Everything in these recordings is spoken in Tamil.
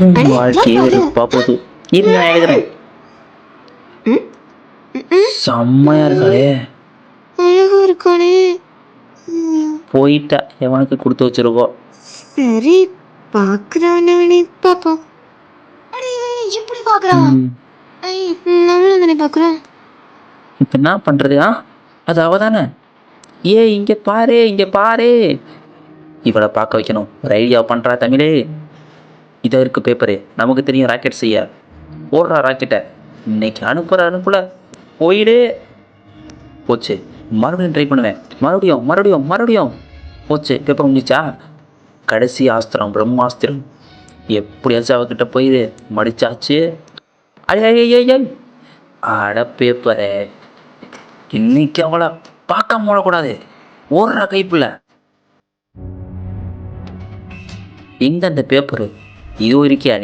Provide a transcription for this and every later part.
வாழ்க்கையே வெறுப்பா போகுது. இருங்க நான் எழுதுறேன். செம்மையா இருக்காளே. அழகா இருக்கானே. போயிட்டா எவனுக்கு கொடுத்து வச்சிருக்கோம். சரி பாக்குறானே பாப்போம். எப்படி பாக்குறான்? நானும் தானே பாக்குறேன். இப்ப என்ன பண்றது? அது அவதானே. இங்க பாரு இங்க பாரு. இவளை பார்க்க வைக்கணும். ஒரு ஐடியா பண்றா தமிழே. இதை இருக்கு பேப்பரு. நமக்கு தெரியும் ராக்கெட் செய்ய. போடுறா ராக்கெட்டை. இன்னைக்கு அனுப்புல போயிடு. போச்சு. மறுபடியும் ட்ரை பண்ணுவேன். மறுபடியும் போச்சு. பேப்பர் முடிச்சா கடைசி ஆஸ்திரம் பிரம்மாஸ்திரம். எப்படியாச்சும் அவகிட்ட போயிடு. மடிச்சாச்சு. அட பேப்பரே, இன்னைக்கு அவளை பார்க்காம போடக்கூடாது. ஓடுறா கைப்புல. எங்க அந்த பேப்பரு? இதோ இருக்கியா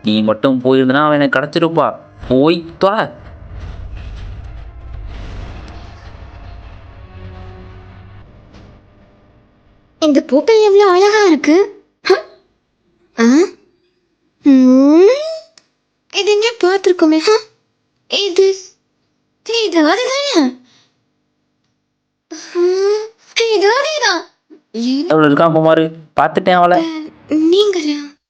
நீ மட்டும் போயிருந்தனா அவன் எனக்கு கிடைச்சிருப்பா. போய் தொலை. இந்த பூக்கள் எவ்வளவு அழகா இருக்கு. இது எங்க பார்த்திருக்கோமே. இது அதுதானே. இது அதேதான். அவளை இருக்கான் குமாரு. பார்த்துட்டேன் அவளை. நீங்களா?